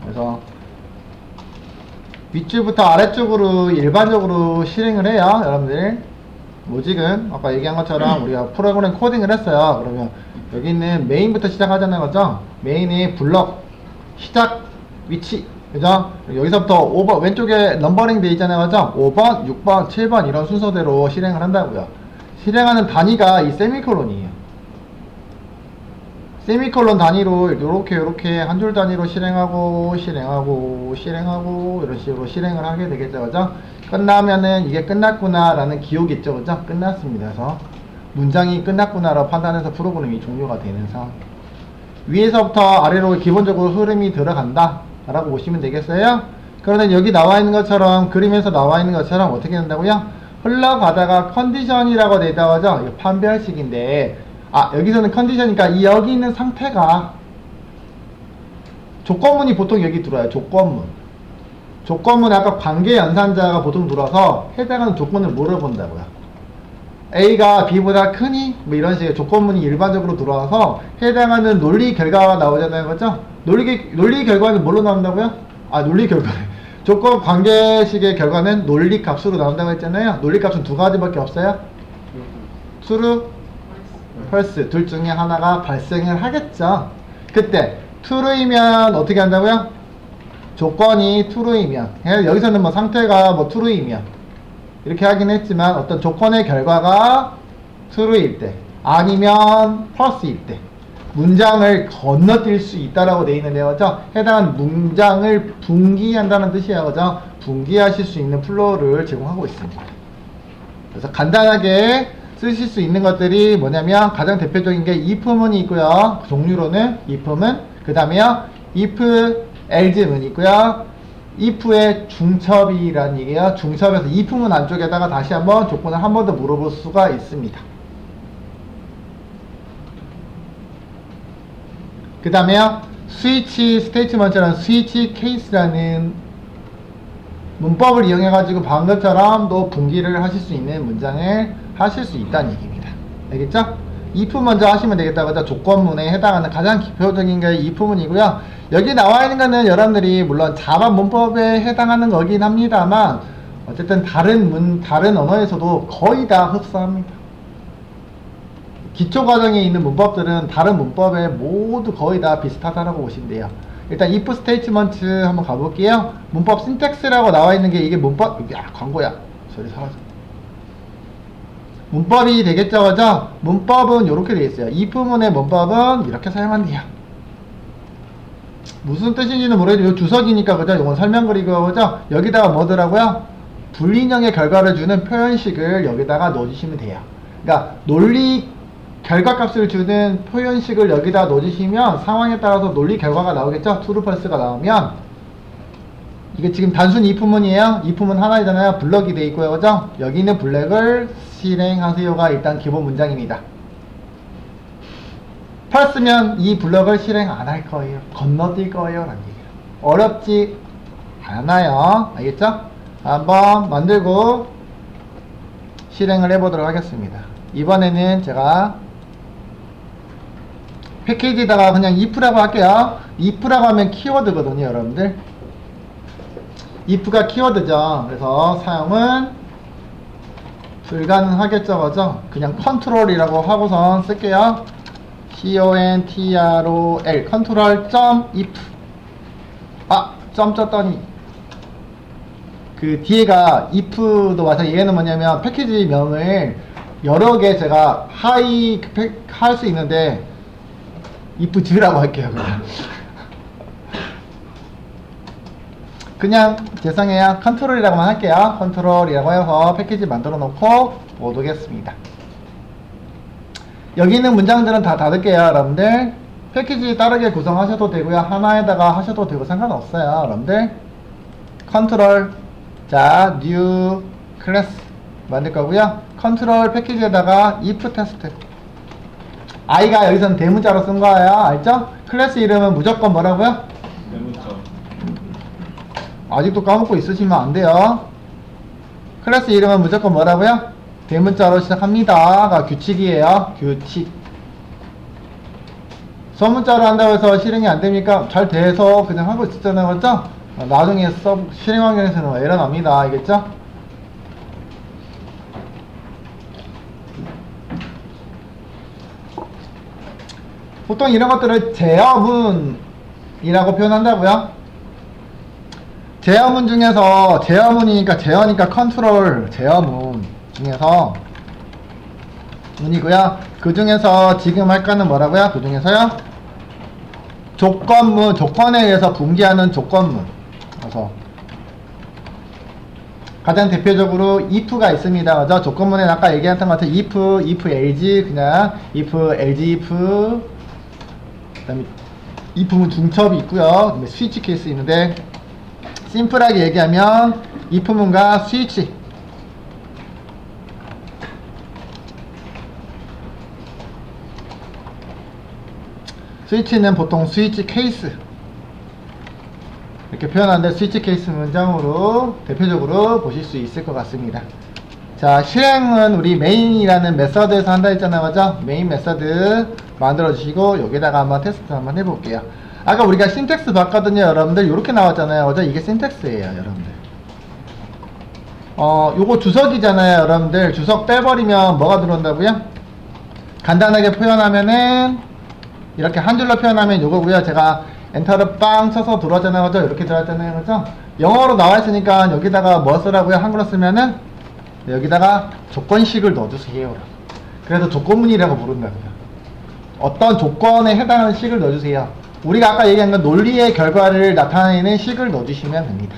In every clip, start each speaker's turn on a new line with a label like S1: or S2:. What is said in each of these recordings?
S1: 그래서 윗줄부터 아래쪽으로 일반적으로 실행을 해요. 여러분들 로직은 아까 얘기한 것처럼 우리가 프로그램 코딩을 했어요. 그러면 여기 있는 메인부터 시작하자는 거죠. 메인이 블럭 시작 위치, 그죠? 여기서부터 5번 왼쪽에 넘버링 돼 있잖아요. 그죠? 5번, 6번, 7번 이런 순서대로 실행을 한다고요. 실행하는 단위가 이 세미콜론이에요. 세미콜론 단위로 요렇게 한 줄 단위로 실행하고 이런 식으로 실행을 하게 되겠죠. 그죠? 끝나면은 이게 끝났구나 라는 기억이 있죠. 그죠? 끝났습니다. 그래서 문장이 끝났구나 라고 판단해서 프로그램이 종료가 되는 상황. 위에서부터 아래로 기본적으로 흐름이 들어간다 라고 보시면 되겠어요. 그런데 여기 나와 있는 것처럼, 그림에서 나와 있는 것처럼 어떻게 된다고요? 흘러가다가 컨디션이라고 되어 있다고 하죠. 판별식인데, 여기서는 컨디션이니까 이 여기 있는 상태가, 조건문이 보통 여기 들어와요. 조건문에 아까 관계 연산자가 보통 들어와서 해당하는 조건을 물어본다고요. A가 B보다 크니? 뭐 이런 식의 조건문이 일반적으로 들어와서 해당하는 논리 결과가 나오잖아요. 그죠? 논리 결과는 뭘로 나온다고요? 논리 결과. 조건 관계식의 결과는 논리 값으로 나온다고 했잖아요. 논리 값은 두 가지밖에 없어요. true, false. 둘 중에 하나가 발생을 하겠죠. 그때 true이면 어떻게 한다고요? 조건이 true이면, 여기서는 뭐 상태가 뭐 true이면 이렇게 하긴 했지만 어떤 조건의 결과가 true일 때 아니면 false일 때 문장을 건너뛸 수 있다라고 되어 있는데요. 그죠? 해당하는 문장을 분기한다는 뜻이에요. 그죠? 분기하실 수 있는 플로우를 제공하고 있습니다. 그래서 간단하게 쓰실 수 있는 것들이 뭐냐면 가장 대표적인 게 if문이 있고요. 종류로는 if문, 그 다음에요 if, else문이 있고요. if의 중첩이라는 얘기예요. 중첩에서 if문 안쪽에다가 다시 한번 조건을 한 번 더 물어볼 수가 있습니다. 그 다음에요 스위치 스테이트먼트라는 스위치 케이스라는 문법을 이용해 가지고 방금처럼 또 분기를 하실 수 있는 문장을 하실 수 있다는 얘기입니다. 알겠죠? if 먼저 하시면 되겠다. 그죠? 조건문에 해당하는 가장 기초적인 게 if문이고요. 여기 나와 있는 거는 여러분들이 물론 자바 문법에 해당하는 거긴 합니다만 어쨌든 다른 언어에서도 거의 다 흡사합니다. 기초 과정에 있는 문법들은 다른 문법에 모두 거의 다 비슷하다라고 보시면 돼요. 일단 if statement 한번 가볼게요. 문법 syntax라고 나와 있는 게 이게 문법, 광고야. 소리 사라져. 문법이 되겠죠, 그죠? 문법은 이렇게 되어 있어요. if문의 문법은 이렇게 사용하면 돼요. 무슨 뜻인지는 모르겠는데, 이 주석이니까, 그죠? 이건 설명글이고, 그죠? 여기다가 뭐더라고요? 불인형의 결과를 주는 표현식을 여기다가 넣어주시면 돼요. 그러니까, 논리 결과값을 주는 표현식을 여기다 넣어주시면 상황에 따라서 논리 결과가 나오겠죠? true, false가 나오면, 이게 지금 단순 if문이에요. if문 하나이잖아요. 블럭이 돼 있고요. 그죠? 여기 있는 블럭을 실행하세요가 일단 기본 문장입니다. false면 이 블럭을 실행 안 할 거예요. 건너뛸 거예요. 라는 얘기예요. 어렵지 않아요. 알겠죠? 한번 만들고 실행을 해보도록 하겠습니다. 이번에는 제가 패키지에다가 그냥 if라고 할게요. if라고 하면 키워드거든요. 여러분들. if가 키워드죠. 그래서 사용은 불가능하겠죠. 그죠? 그냥 컨트롤이라고 하고선 쓸게요. control 컨트롤.if 점 쳤더니 그 뒤에가 if도 마찬가지. 얘는 뭐냐면 패키지 명을 여러 개 제가 할 수 있는데 if 즈라고 할게요. 그냥 죄송해요. 컨트롤이라고만 할게요. 컨트롤이라고 해서 패키지 만들어 놓고 보도겠습니다. 여기 있는 문장들은 다 닫을게요. 여러분들 패키지 다르게 구성하셔도 되고요. 하나에다가 하셔도 되고 상관없어요. 여러분들 컨트롤 자 new 클래스 만들 거고요. 컨트롤 패키지에다가 if 테스트 i가 여기서는 대문자로 쓴 거예요. 알죠? 클래스 이름은 무조건 뭐라고요?
S2: 대문자.
S1: 아직도 까먹고 있으시면 안 돼요. 클래스 이름은 무조건 뭐라고요? 대문자로 시작합니다가 규칙이에요. 규칙. 소문자로 한다고 해서 실행이 안 됩니까? 잘 돼서 그냥 하고 있었잖아요. 그렇죠? 나중에 실행 환경에서는 에러 납니다. 알겠죠? 보통 이런 것들을 제어문이라고 표현한다고요. 제어문 중에서 제어문이니까 제어니까 컨트롤 제어문 중에서 문이고요. 그 중에서 지금 할 거는 뭐라고요? 그 중에서요? 조건문, 조건에 의해서 분기하는 조건문. 그래서 가장 대표적으로 if가 있습니다. 그죠? 조건문에는 아까 얘기했던 것 같은 if else, 그냥 if else if, 그 다음에 if문 중첩이 있고요. 그 다음에 스위치 케이스 있는데, 심플하게 얘기하면 if문과 스위치, 스위치는 보통 스위치 케이스 이렇게 표현하는데, 스위치 케이스 문장으로 대표적으로 보실 수 있을 것 같습니다. 자, 실행은 우리 메인이라는 메서드에서 한다 했잖아요. 그죠? 메인 메서드 만들어 주시고 여기다가 한번 테스트 한번 해볼게요. 아까 우리가 신텍스 봤거든요. 여러분들 이렇게 나왔잖아요. 그죠? 이게 신텍스예요. 여러분들 요거 주석이잖아요. 여러분들 주석 빼버리면 뭐가 들어온다고요? 간단하게 표현하면은 이렇게 한 줄로 표현하면 요거고요. 제가 엔터를 빵 쳐서 들어왔잖아요. 그죠? 이렇게 들어왔잖아요. 그죠? 영어로 나와 있으니까 여기다가 뭐 쓰라고요? 한글로 쓰면은 여기다가 조건식을 넣어주세요. 그래서 조건문이라고 부른다고요. 어떤 조건에 해당하는 식을 넣어주세요. 우리가 아까 얘기한 건 논리의 결과를 나타내는 식을 넣어주시면 됩니다.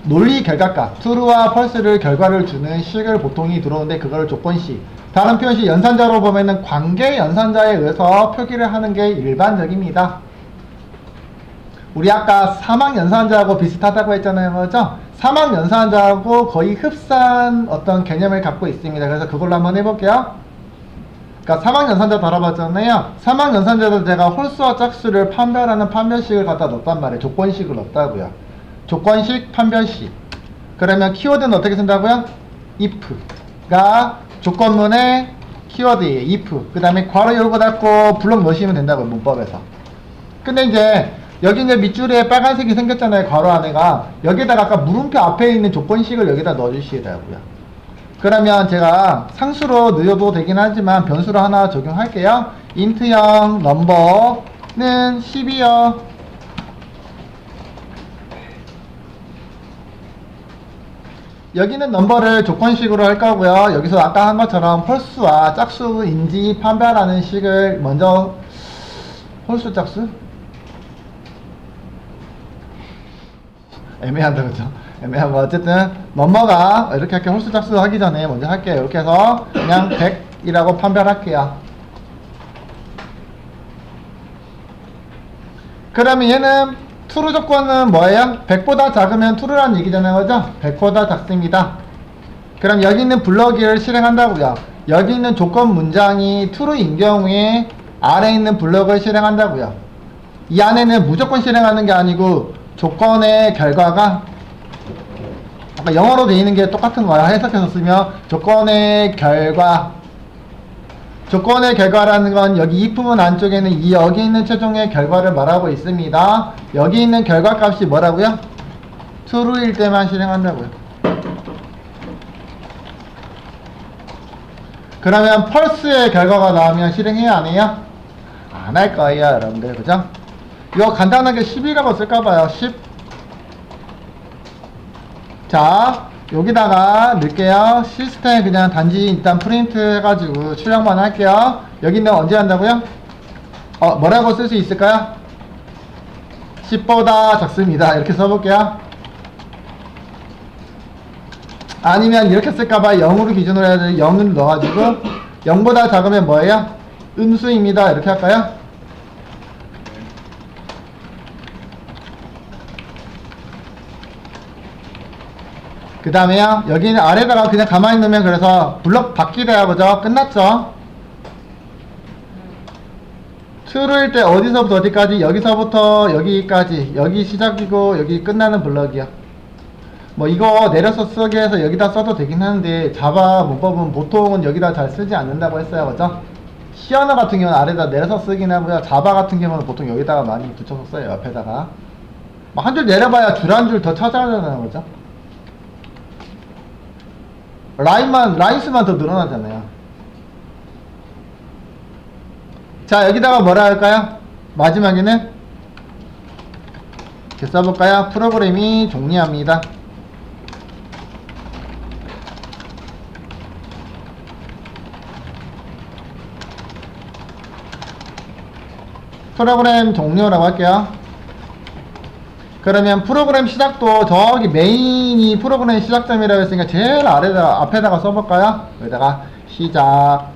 S1: 논리 결과값, true와 false를 결과를 주는 식을 보통이 들어오는데, 그걸 조건식. 다른 표현식 연산자로 보면은 관계 연산자에 의해서 표기를 하는 게 일반적입니다. 우리 아까 사막 연산자하고 비슷하다고 했잖아요. 그죠? 사막 연산자하고 거의 흡사한 어떤 개념을 갖고 있습니다. 그래서 그걸로 한번 해볼게요. 그러니까 사막 연산자 다뤄봤잖아요. 사막 연산자도 제가 홀수와 짝수를 판별하는 판별식을 갖다 넣었단 말이에요. 조건식을 넣었다고요. 조건식, 판별식. 그러면 키워드는 어떻게 쓴다고요? if가 조건문의 키워드예요. if. 그 다음에 괄호 열고 닫고 블록 넣으시면 된다고요. 문법에서. 근데 이제 여기 이제 밑줄에 빨간색이 생겼잖아요. 괄호 안에가. 여기다가 아까 물음표 앞에 있는 조건식을 여기다 넣어주시더라고요. 그러면 제가 상수로 넣어도 되긴 하지만 변수로 하나 적용할게요. int형 넘버는 10이요. 여기는 넘버를 조건식으로 할 거고요. 여기서 아까 한 것처럼 홀수와 짝수인지 판별하는 식을 먼저, 홀수 짝수? 애매하다, 그죠? 애매하고, 어쨌든 넘버가 이렇게 할게요. 홀수 짝수 하기 전에 먼저 할게요. 이렇게 해서 그냥 100이라고 판별할게요. 그러면 얘는 true 조건은 뭐예요? 100보다 작으면 true라는 얘기잖아요. 그죠? 100보다 작습니다. 그럼 여기 있는 블럭을 실행한다고요. 여기 있는 조건 문장이 true인 경우에 아래에 있는 블럭을 실행한다고요. 이 안에는 무조건 실행하는 게 아니고 조건의 결과가 아까 영어로 되어 있는 게 똑같은 거야. 해석해서 쓰면 조건의 결과, 조건의 결과라는 건 여기 if문 안쪽에는 이 여기 있는 최종의 결과를 말하고 있습니다. 여기 있는 결과 값이 뭐라고요? true일 때만 실행한다고요. 그러면 false의 결과가 나오면 실행해야 안 해요? 안 할 거예요, 여러분들. 그죠? 이거 간단하게 10이라고 쓸까봐요. 10. 자, 여기다가 넣을게요. 시스템 그냥 단지 일단 프린트 해가지고 출력만 할게요. 여기는 언제 한다고요? 뭐라고 쓸 수 있을까요? 10보다 작습니다. 이렇게 써볼게요. 아니면 이렇게 쓸까봐 0으로 기준으로 해야 돼. 0을 넣어가지고 0보다 작으면 뭐예요? 음수입니다. 이렇게 할까요? 그 다음에요, 여기는 아래다가 그냥 가만히 놓으면 그래서 블럭 바뀌래요. 그죠? 끝났죠? true일 때 어디서부터 어디까지? 여기서부터 여기까지. 여기 시작이고 여기 끝나는 블럭이요. 뭐 이거 내려서 쓰기 해서 여기다 써도 되긴 하는데 자바 문법은 보통은 여기다 잘 쓰지 않는다고 했어요. 그죠? C 언어 같은 경우는 아래다 내려서 쓰긴 하고요. 자바 같은 경우는 보통 여기다가 많이 붙여서 써요. 옆에다가 한 줄 내려봐야 줄 한 줄 더 찾아야 되는 거죠. 라인수만 더 늘어나잖아요. 자, 여기다가 뭐라 할까요? 마지막에는 이렇게 써볼까요? 프로그램이 종료합니다. 프로그램 종료라고 할게요. 그러면 프로그램 시작도 저기 메인이 프로그램 시작점이라고 했으니까 제일 앞에다가 써볼까요? 여기다가 시작.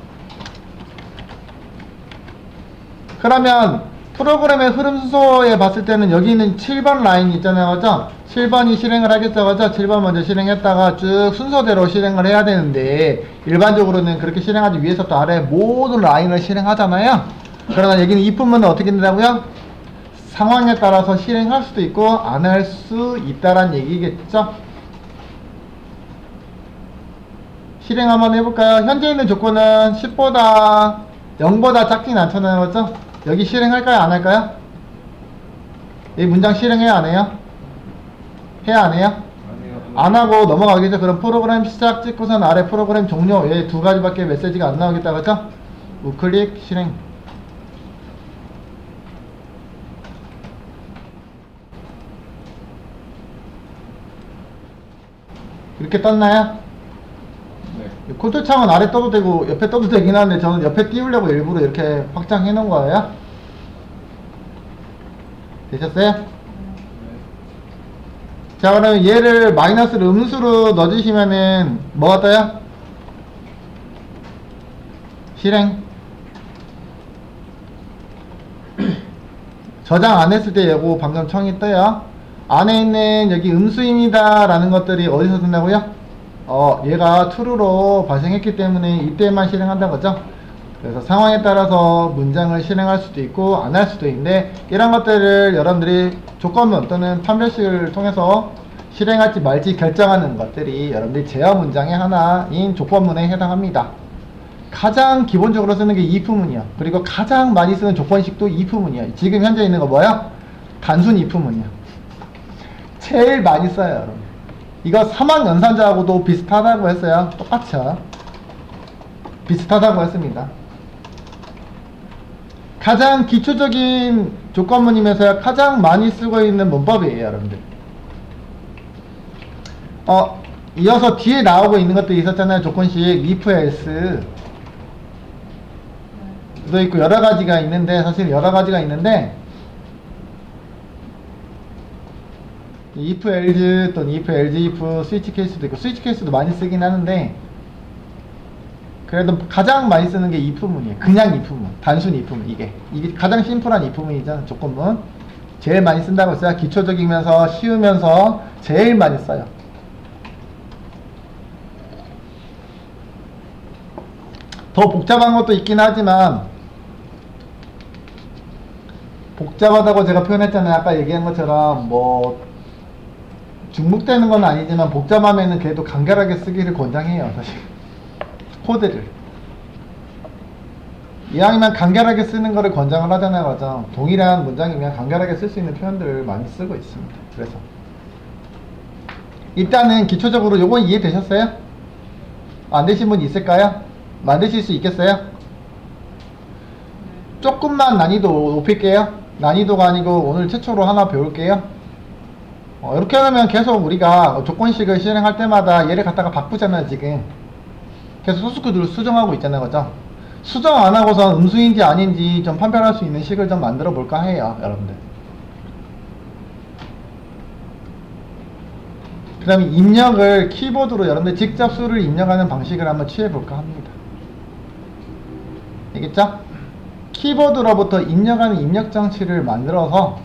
S1: 그러면 프로그램의 흐름 순서에 봤을 때는 여기 있는 7번 라인이 있잖아요. 그죠? 7번이 실행을 하겠죠. 그죠? 7번 먼저 실행했다가 쭉 순서대로 실행을 해야 되는데 일반적으로는 그렇게 실행하기 위해서 아래 모든 라인을 실행하잖아요. 그러나 여기는 이 부분은 어떻게 된다고요? 상황에 따라서 실행할 수도 있고 안 할 수 있다란 얘기겠죠. 실행 한번 해볼까요? 현재 있는 조건은 10보다 0보다 작진 않잖아요. 그렇죠? 여기 실행할까요? 안 할까요? 이 문장 실행해야 안 해요? 해야 안 해요? 안 하고 넘어가겠죠. 그럼 프로그램 시작 찍고선 아래 프로그램 종료. 얘 두 가지밖에 메시지가 안 나오겠다. 그렇죠? 우클릭 실행. 이렇게 떴나요? 네. 컨트롤 창은 아래 떠도 되고 옆에 떠도 되긴 하는데 저는 옆에 띄우려고 일부러 이렇게 확장해 놓은 거예요. 되셨어요? 네. 자, 그러면 얘를 마이너스를 음수로 넣어주시면은 뭐가 떠요? 실행. 저장 안 했을 때 요거 방금 청이 떠요. 안에 있는 여기 음수입니다 라는 것들이 어디서 뜬다고요? 얘가 true로 발생했기 때문에 이때만 실행한다는 거죠. 그래서 상황에 따라서 문장을 실행할 수도 있고 안 할 수도 있는데 이런 것들을 여러분들이 조건문 또는 판별식을 통해서 실행할지 말지 결정하는 것들이 여러분들이 제어 문장의 하나인 조건문에 해당합니다. 가장 기본적으로 쓰는 게 if문이야. 그리고 가장 많이 쓰는 조건식도 if문이야. 지금 현재 있는 거 뭐야? 단순 if문이야. 제일 많이 써요, 여러분. 이거 사막 연산자하고도 비슷하다고 했어요. 똑같죠. 비슷하다고 했습니다. 가장 기초적인 조건문이면서 가장 많이 쓰고 있는 문법이에요, 여러분들. 이어서 뒤에 나오고 있는 것들이 있었잖아요. 조건식 if else 도 있고 여러 가지가 있는데 사실 여러 가지가 있는데 if else 또는 if else if 스위치 케이스도 있고 스위치 케이스도 많이 쓰긴 하는데 그래도 가장 많이 쓰는 게 if문이에요. 그냥 if문, 단순 if문. 이게 가장 심플한 if문이죠. 조건문 제일 많이 쓴다고 했어요. 기초적이면서 쉬우면서 제일 많이 써요. 더 복잡한 것도 있긴 하지만 복잡하다고 제가 표현했잖아요. 아까 얘기한 것처럼 뭐 중복되는 건 아니지만 복잡하면은 그래도 간결하게 쓰기를 권장해요. 사실 코드를 이왕이면 간결하게 쓰는 거를 권장을 하잖아요. 맞아. 동일한 문장이면 간결하게 쓸 수 있는 표현들을 많이 쓰고 있습니다. 그래서 일단은 기초적으로 요건 이해되셨어요? 안 되신 분 있을까요? 만드실 수 있겠어요? 조금만 난이도 높일게요. 난이도가 아니고 오늘 최초로 하나 배울게요. 이렇게 하면 계속 우리가 조건식을 실행할 때마다 얘를 갖다가 바꾸잖아요. 지금 계속 소스코드를 수정하고 있잖아요. 그죠? 수정 안 하고선 음수인지 아닌지 좀 판별할 수 있는 식을 좀 만들어 볼까 해요. 여러분들. 그 다음에 입력을 키보드로 여러분들 직접 수를 입력하는 방식을 한번 취해 볼까 합니다. 알겠죠? 키보드로부터 입력하는 입력 장치를 만들어서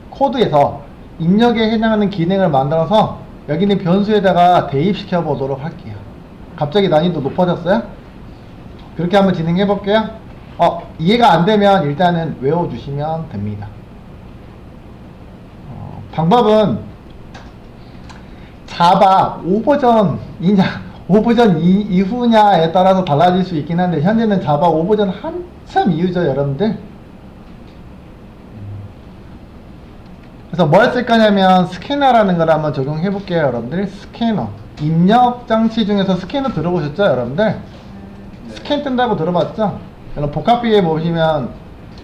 S1: 코드에서 입력에 해당하는 기능을 만들어서 여기 있는 변수에다가 대입시켜 보도록 할게요. 갑자기 난이도 높아졌어요? 그렇게 한번 진행해 볼게요. 이해가 안 되면 일단은 외워주시면 됩니다. 방법은 자바 5버전이냐 5버전 이후냐에 따라서 달라질 수 있긴 한데 현재는 자바 5버전 한참 이후죠 여러분들. 그래서 뭘 쓸 거냐면 스캐너라는 걸 한번 적용해 볼게요 여러분들. 스캐너 입력 장치 중에서 스캐너 들어보셨죠 여러분들? 스캔 뜬다고 들어봤죠? 여러분 복합비에 보시면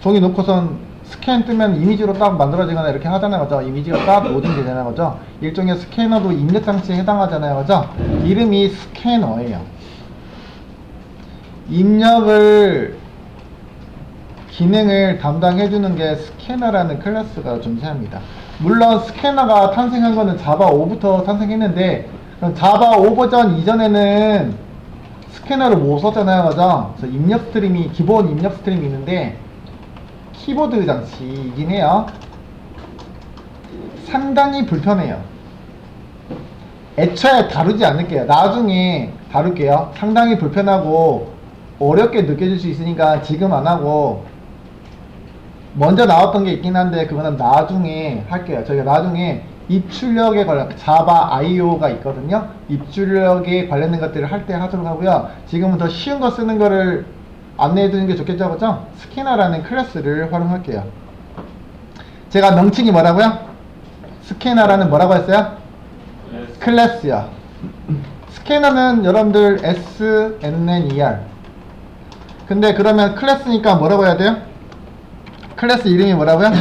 S1: 종이 놓고선 스캔 뜨면 이미지로 딱 만들어지거나 이렇게 하잖아요 그죠? 이미지가 딱 로딩 되잖아요 그죠? 일종의 스캐너도 입력 장치에 해당하잖아요 그죠? 이름이 스캐너예요. 입력을 기능을 담당해주는 게 스캐너라는 클래스가 존재합니다. 물론 스캐너가 탄생한 거는 자바 5부터 탄생했는데 자바 5 버전 이전에는 스캐너를 못 썼잖아요 그죠? 그래서 입력 스트림이 기본 입력 스트림이 있는데 키보드 장치이긴 해요. 상당히 불편해요. 애초에 다루지 않을게요. 나중에 다룰게요. 상당히 불편하고 어렵게 느껴질 수 있으니까 지금 안 하고 먼저 나왔던 게 있긴 한데 그거는 나중에 할게요. 저희가 나중에 입출력에 관련 자바 IO가 있거든요. 입출력에 관련된 것들을 할 때 하도록 하고요. 지금은 더 쉬운 거 쓰는 거를 안내해 두는 게 좋겠죠 그죠? 스캐너라는 클래스를 활용할게요. 제가 명칭이 뭐라고요? 스캐너라는 뭐라고 했어요? 클래스요. 스캐너는 여러분들 SNNER. 근데 그러면 클래스니까 뭐라고 해야 돼요? 클래스 이름이 뭐라고요?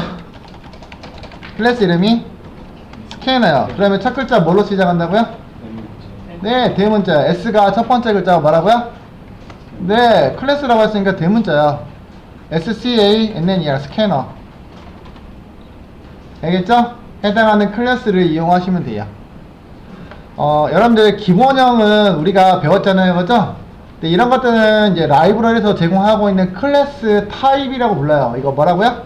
S1: 클래스 이름이 스캐너요. 그러면 첫 글자 뭘로 시작한다고요? 네, 대문자. S가 첫 번째 글자가 뭐라고요? 네, 클래스라고 했으니까 대문자야. SCANNER, 스캐너. 알겠죠? 해당하는 클래스를 이용하시면 돼요. 여러분들 기본형은 우리가 배웠잖아요, 그죠? 근데 이런 것들은 이제 라이브러리에서 제공하고 있는 클래스 타입이라고 불러요. 이거 뭐라고요?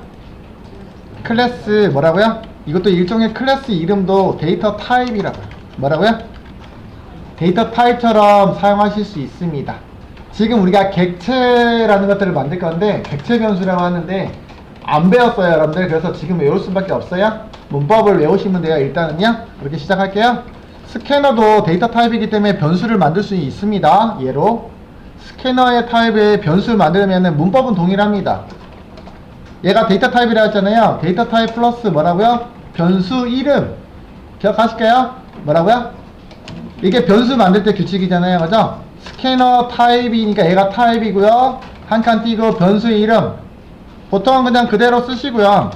S1: 클래스 뭐라고요? 이것도 일종의 클래스 이름도 데이터 타입이라고. 뭐라고요? 데이터 타입처럼 사용하실 수 있습니다. 지금 우리가 객체라는 것들을 만들 건데 객체 변수라고 하는데 안 배웠어요 여러분들. 그래서 지금 외울 수밖에 없어요. 문법을 외우시면 돼요. 일단은요 그렇게 시작할게요. 스캐너도 데이터 타입이기 때문에 변수를 만들 수 있습니다. 예로 스캐너의 타입에 변수를 만들면 문법은 동일합니다. 얘가 데이터 타입이라 했잖아요. 데이터 타입 플러스 뭐라고요? 변수 이름 기억하실까요? 뭐라고요? 이게 변수 만들 때 규칙이잖아요 그죠? 스캐너 타입이니까 얘가 타입이고요. 한 칸 띄고 변수의 이름 보통은 그냥 그대로 쓰시고요.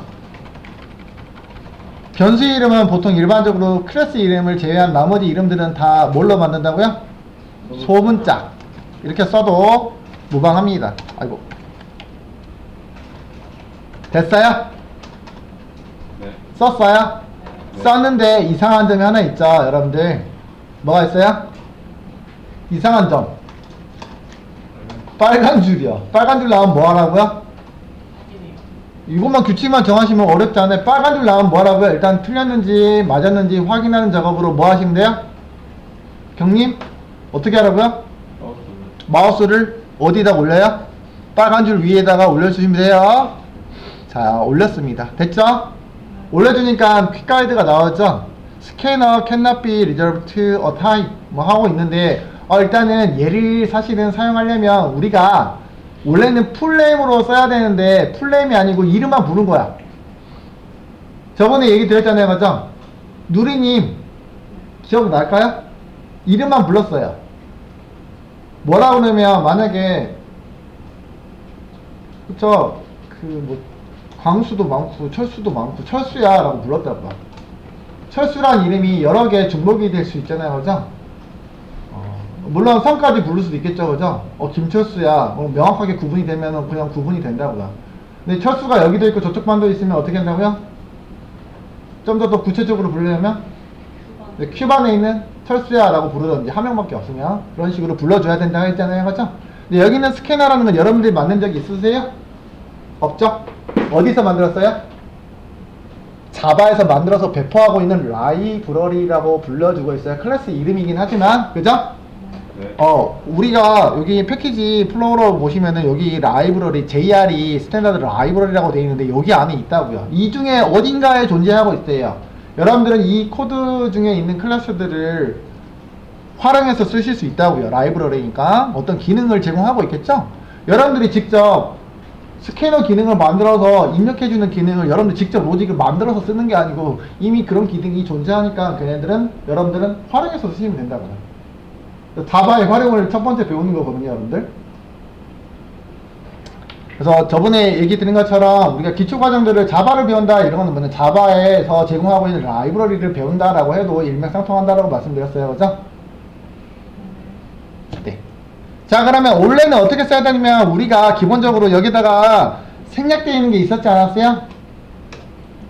S1: 변수의 이름은 보통 일반적으로 클래스 이름을 제외한 나머지 이름들은 다 뭘로 만든다고요? 소문자 이렇게 써도 무방합니다. 아이고 됐어요?
S2: 네.
S1: 썼어요?
S2: 네.
S1: 썼는데 이상한 점이 하나 있죠 여러분들. 뭐가 있어요? 이상한 점. 빨간 줄이요. 빨간 줄 나오면 뭐 하라고요? 이것만 규칙만 정하시면 어렵지 않아요. 빨간 줄 나오면 뭐 하라고요? 일단 틀렸는지 맞았는지 확인하는 작업으로 뭐 하시면 돼요? 경님? 어떻게 하라고요? 마우스를 어디다 올려요? 빨간 줄 위에다가 올려주시면 돼요. 자, 올렸습니다. 됐죠? 올려주니까 퀵 가이드가 나왔죠? 스캐너 cannot be resolved to a type 뭐 하고 있는데 일단은 얘를 사실은 사용하려면 우리가 원래는 풀네임으로 써야 되는데 풀네임이 아니고 이름만 부른 거야. 저번에 얘기 드렸잖아요 맞죠? 누리님 기억날까요? 이름만 불렀어요. 뭐라고 그러면 만약에 그쵸 그 뭐 광수도 많고 철수도 많고 철수야 라고 불렀다고. 철수란 이름이 여러 개의 중복이 될 수 있잖아요 그죠? 물론 성까지 부를 수도 있겠죠 그죠? 김철수야 명확하게 구분이 되면 그냥 구분이 된다고요. 근데 철수가 여기도 있고 저쪽 반도 있으면 어떻게 한다고요? 좀 더 구체적으로 부르려면 큐반에 있는 철수야 라고 부르던지 한 명밖에 없으면 그런 식으로 불러줘야 된다고 했잖아요 그죠? 근데 여기는 스캐너라는 건 여러분들이 만든 적이 있으세요? 없죠? 어디서 만들었어요? 자바에서 만들어서 배포하고 있는 라이브러리라고 불러주고 있어요. 클래스 이름이긴 하지만 그죠?
S2: 네.
S1: 우리가 여기 패키지 플로우로 보시면은 여기 라이브러리 JRE 스탠다드 라이브러리라고 되어 있는데 여기 안에 있다고요. 이 중에 어딘가에 존재하고 있어요. 여러분들은 이 코드 중에 있는 클래스들을 활용해서 쓰실 수 있다고요. 라이브러리니까 어떤 기능을 제공하고 있겠죠. 여러분들이 직접 스캐너 기능을 만들어서 입력해주는 기능을 여러분들 직접 로직을 만들어서 쓰는 게 아니고 이미 그런 기능이 존재하니까 여러분들은 활용해서 쓰시면 된다고요. 자바의 활용을 첫 번째 배우는 거거든요, 여러분들. 그래서 저번에 얘기 드린 것처럼 우리가 기초 과정들을 자바를 배운다 이런 거는 뭐냐, 자바에서 제공하고 있는 라이브러리를 배운다라고 해도 일맥상통한다라고 말씀드렸어요, 그죠? 네. 자, 그러면 원래는 어떻게 써야 되냐면 우리가 기본적으로 여기다가 생략되어 있는 게 있었지 않았어요?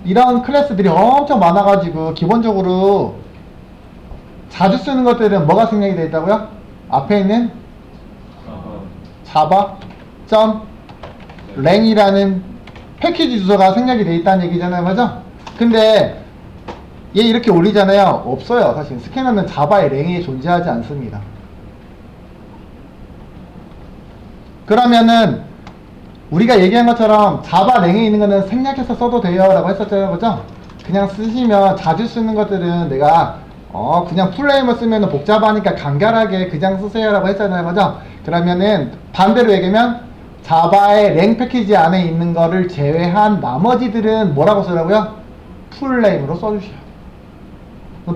S1: 이런 클래스들이 엄청 많아가지고 기본적으로 자주 쓰는 것들은 뭐가 생략이 되어 있다고요? 앞에 있는 자바 랭이라는 패키지 주소가 생략이 되어 있다는 얘기잖아요, 맞아? 근데 얘 이렇게 올리잖아요. 없어요. 사실 스캐너는 자바의 랭이 존재하지 않습니다. 그러면은 우리가 얘기한 것처럼 자바 랭에 있는 거는 생략해서 써도 돼요 라고 했었잖아요, 그죠? 그냥 쓰시면 자주 쓰는 것들은 내가 그냥 풀네임을 쓰면 복잡하니까 간결하게 그냥 쓰세요 라고 했잖아요, 그죠? 그러면은 반대로 얘기하면 자바의 랭 패키지 안에 있는 거를 제외한 나머지들은 뭐라고 쓰라고요? 풀네임으로 써주셔요.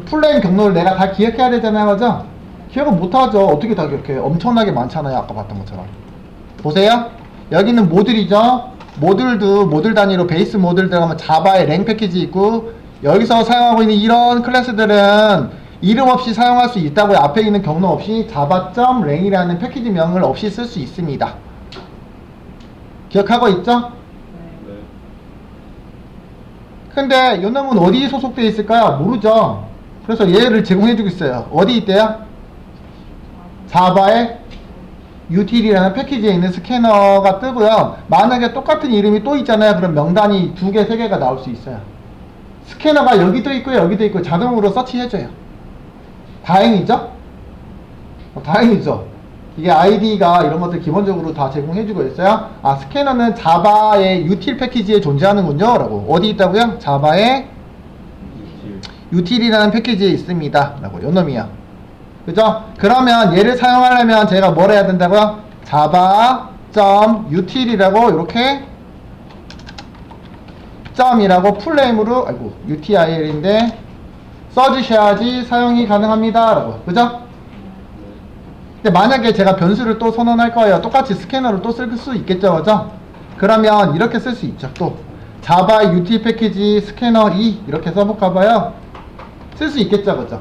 S1: 풀네임 경로를 내가 다 기억해야 되잖아요, 그죠? 기억은 못하죠. 어떻게 다 기억해요? 엄청나게 많잖아요, 아까 봤던 것처럼. 보세요. 여기는 모듈이죠. 모듈도 모듈 단위로 베이스 모듈 들어가면 자바의 랭 패키지 있고, 여기서 사용하고 있는 이런 클래스들은 이름 없이 사용할 수 있다고요. 앞에 있는 경로 없이 java.lang이라는 패키지 명을 없이 쓸 수 있습니다. 기억하고 있죠?
S2: 네.
S1: 근데 요놈은 어디에 소속되어 있을까요? 모르죠. 그래서 얘를 제공해주고 있어요. 어디 있대요? 자바의 util이라는 패키지에 있는 스캐너가 뜨고요. 만약에 똑같은 이름이 또 있잖아요. 그럼 명단이 2개, 3개가 나올 수 있어요. 스캐너가 여기도 있고 여기도 있고 자동으로 서치해줘요. 다행이죠? 다행이죠. 이게 아이디가 이런 것들 기본적으로 다 제공해주고 있어요. 아, 스캐너는 자바의 util 패키지에 존재하는군요 라고. 어디 있다고요? 자바의 util이라는 패키지에 있습니다 라고. 요놈이야. 그죠? 그러면 얘를 사용하려면 제가 뭘 해야 된다고요? java.util이라고 이렇게 점이라고 풀네임으로 util인데 써주셔야지 사용이 가능합니다 라고. 그죠? 근데 만약에 제가 변수를 또 선언할 거예요. 똑같이 스캐너를 또 쓸 수 있겠죠, 그죠? 그러면 이렇게 쓸 수 있죠. 또 자바 util 패키지 스캐너 2 이렇게 써볼까봐요. 쓸 수 있겠죠, 그죠?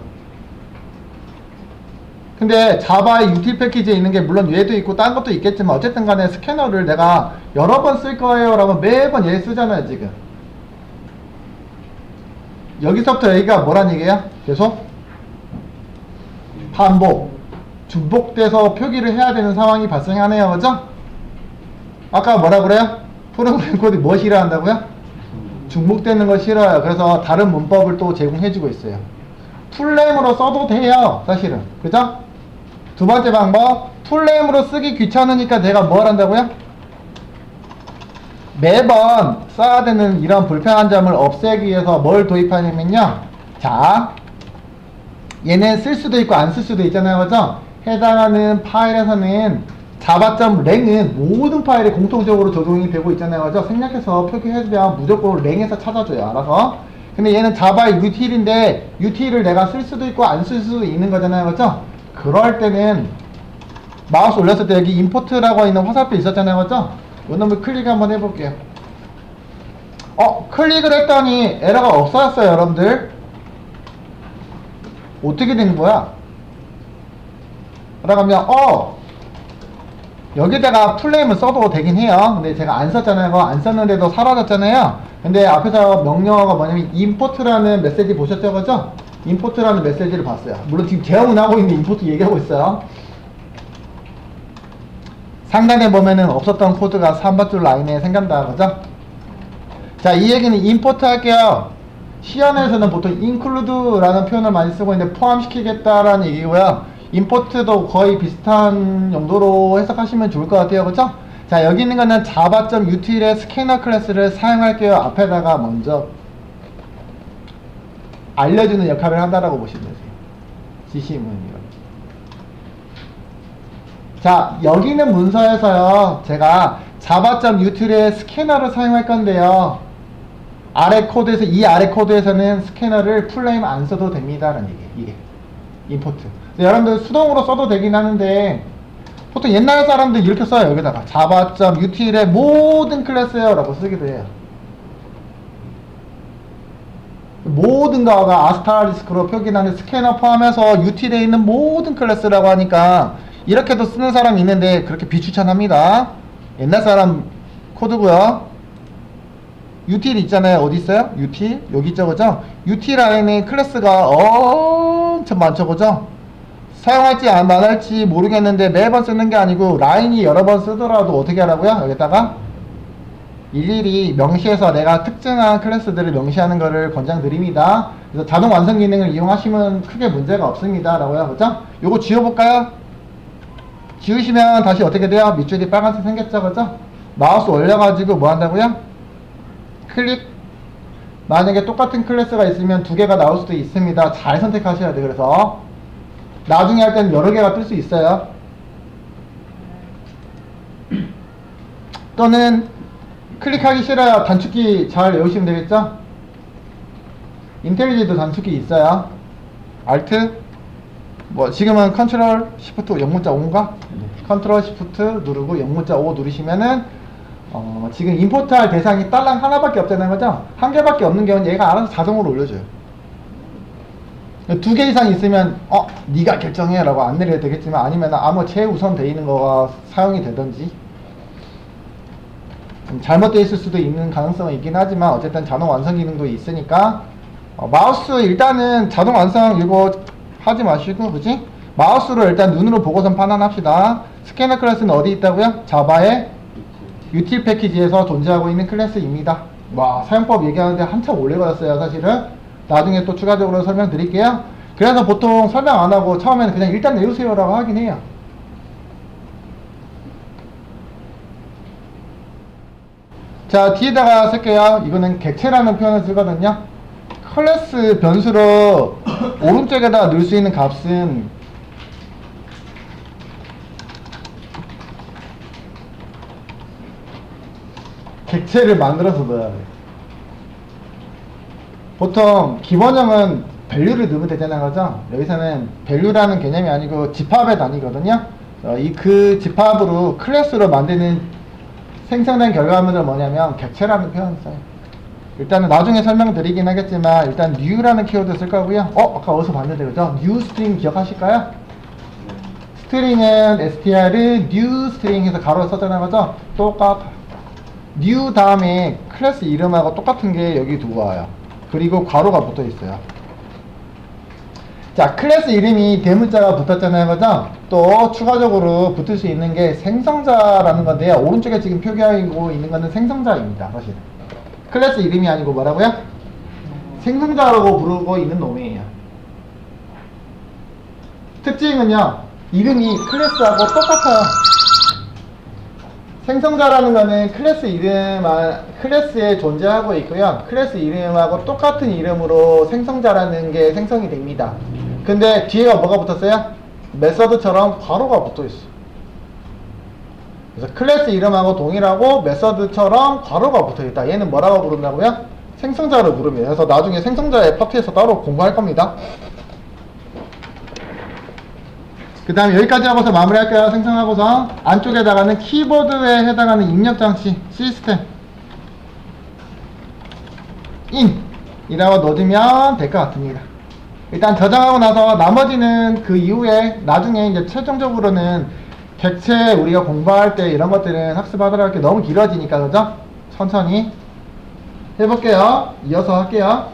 S1: 근데 자바의 util 패키지에 있는 게 물론 얘도 있고 딴 것도 있겠지만 어쨌든 간에 스캐너를 내가 여러 번 쓸 거예요 라고 매번 얘 쓰잖아요, 지금. 여기서부터 여기가 뭐란 얘기예요? 계속 반복, 중복돼서 표기를 해야 되는 상황이 발생하네요, 그죠? 아까 뭐라 그래요? 프로그램 코드 뭐 싫어한다고요? 중복되는 거 싫어요. 그래서 다른 문법을 또 제공해주고 있어요. 풀네임으로 써도 돼요, 사실은. 그죠? 두 번째 방법, 풀네임으로 쓰기 귀찮으니까 내가 뭘 한다고요? 매번 써야 되는 이런 불편한 점을 없애기 위해서 뭘 도입하냐면요. 자, 얘는 쓸 수도 있고 안 쓸 수도 있잖아요, 그죠? 해당하는 파일에서는 java.lang은 모든 파일에 공통적으로 적용이 되고 있잖아요, 그죠? 생략해서 표기해주면 무조건 lang에서 찾아줘요, 알아서. 근데 얘는 자바의 util인데 util을 내가 쓸 수도 있고 안 쓸 수도 있는 거잖아요, 그죠? 그럴 때는 마우스 올렸을 때 여기 import라고 있는 화살표 있었잖아요, 그죠? 이 놈을 클릭 한번 해볼게요. 클릭을 했더니 에러가 없어졌어요, 여러분들. 어떻게 된 거야? 그러면 여기다가 풀네임을 써도 되긴 해요. 근데 제가 안 썼잖아요. 안 썼는데도 사라졌잖아요. 근데 앞에서 명령어가 뭐냐면 import라는 메시지 보셨죠, 그죠? import라는 메시지를 봤어요. 물론 지금 제어문 하고 있는데 import 얘기하고 있어요. 상단에 보면은 없었던 코드가 3번줄 라인에 생긴다, 그죠? 자, 이 얘기는 import 할게요. 시연에서는 보통 include라는 표현을 많이 쓰고 있는데 포함시키겠다라는 얘기고요. import도 거의 비슷한 용도로 해석하시면 좋을 것 같아요, 그죠? 자, 여기 있는 거는 java.util의 스캐너 클래스를 사용할게요. 앞에다가 먼저 알려주는 역할을 한다라고 보시면 되세요. 지시문이요. 자, 여기 있는 문서에서요, 제가 java.util의 스캐너를 사용할 건데요. 아래 코드에서, 이 아래 코드에서는 스캐너를 풀네임 안 써도 됩니다라는 얘기예요. 이게 임포트. 여러분들 수동으로 써도 되긴 하는데 보통 옛날 사람들 이렇게 써요. 여기다가 java.util의 모든 클래스요 라고 쓰기도 해요. 모든 거가 아스타리스크로 표기하는 스캐너 포함해서 util에 있는 모든 클래스라고 하니까 이렇게도 쓰는 사람이 있는데 그렇게 비추천합니다. 옛날 사람 코드고요. util 있잖아요. 어디 있어요? util 여기 있죠, 그죠? util 안에는 클래스가 엄청 많죠, 그죠? 사용할지 안 할지 모르겠는데 매번 쓰는 게 아니고 라인이 여러 번 쓰더라도 어떻게 하라고요? 여기다가 일일이 명시해서 내가 특정한 클래스들을 명시하는 것을 권장드립니다. 그래서 자동 완성 기능을 이용하시면 크게 문제가 없습니다 라고요. 그죠? 요거 지워볼까요? 지우시면 다시 어떻게 돼요? 밑줄이 빨간색 생겼죠, 그죠? 마우스 올려가지고 뭐 한다고요? 클릭. 만약에 똑같은 클래스가 있으면 두 개가 나올 수도 있습니다. 잘 선택하셔야 돼요. 그래서 나중에 할 때는 여러 개가 뜰 수 있어요. 또는 클릭하기 싫어요. 단축키 잘 외우시면 되겠죠? 인텔리지도 단축키 있어요. Alt 뭐 지금은 컨트롤 시프트 0문자 5인가? 컨트롤 시프트 누르고 0문자 5 누르시면은 지금 임포트할 대상이 딸랑 하나밖에 없잖아요, 그죠? 한 개밖에 없는 경우는 얘가 알아서 자동으로 올려줘요. 두 개 이상 있으면 네가 결정해 라고 안 내려도 되겠지만, 아니면 아무 최우선 돼 있는 거가 사용이 되든지 잘못되어 있을 수도 있는 가능성은 있긴 하지만 어쨌든 자동 완성 기능도 있으니까 마우스 일단은 자동 완성 이거 하지 마시고, 그지? 마우스로 일단 눈으로 보고선 판단합시다. 스캐너 클래스는 어디 있다고요? 자바의 util 패키지에서 존재하고 있는 클래스입니다. 와, 사용법 얘기하는데 한참 오래 걸렸어요, 사실은. 나중에 또 추가적으로 설명드릴게요. 그래서 보통 설명 안 하고 처음에는 그냥 일단 외우세요 라고 하긴 해요. 자, 뒤에다가 쓸게요. 이거는 객체라는 표현을 쓰거든요. 클래스 변수로 오른쪽에다 넣을 수 있는 값은 객체를 만들어서 넣어야 돼요. 보통 기본형은 value를 넣으면 되잖아요, 그죠? 여기서는 value라는 개념이 아니고 집합의 단위거든요. 그 집합으로 클래스로 만드는 생성된 결과물은 뭐냐면 객체라는 표현을 써요. 일단은 나중에 설명드리긴 하겠지만 일단 new라는 키워드 쓸 거고요. 아까 어디서 봤는데, 그죠? new string 기억하실까요? 스트링은 str을 new string 해서 가로를 썼잖아요, 그죠? 똑같아요. new 다음에 클래스 이름하고 똑같은 게 여기 두고 와요. 그리고 괄호가 붙어 있어요. 자, 클래스 이름이 대문자가 붙었잖아요, 그죠? 또 추가적으로 붙을 수 있는 게 생성자라는 건데요. 오른쪽에 지금 표기하고 있는 거는 생성자입니다, 사실. 클래스 이름이 아니고 뭐라고요? 생성자라고 부르고 있는 놈이에요. 특징은요, 이름이 클래스하고 똑같아요. 생성자라는 거는 클래스 이름, 클래스에 존재하고 있고요. 클래스 이름하고 똑같은 이름으로 생성자라는 게 생성이 됩니다. 근데 뒤에가 뭐가 붙었어요? 메서드처럼 괄호가 붙어 있어요. 그래서 클래스 이름하고 동일하고 메서드처럼 괄호가 붙어 있다. 얘는 뭐라고 부른다고요? 생성자로 부릅니다. 그래서 나중에 생성자의 파트에서 따로 공부할 겁니다. 그 다음에 여기까지 하고서 마무리할게요. 생성하고서 안쪽에다가는 키보드에 해당하는 입력장치 시스템 인 이라고 넣어주면 될 것 같습니다. 일단 저장하고 나서 나머지는 그 이후에 나중에 이제 최종적으로는 객체 우리가 공부할 때 이런 것들은 학습하도록 할게 너무 길어지니까, 그죠? 천천히 해볼게요. 이어서 할게요.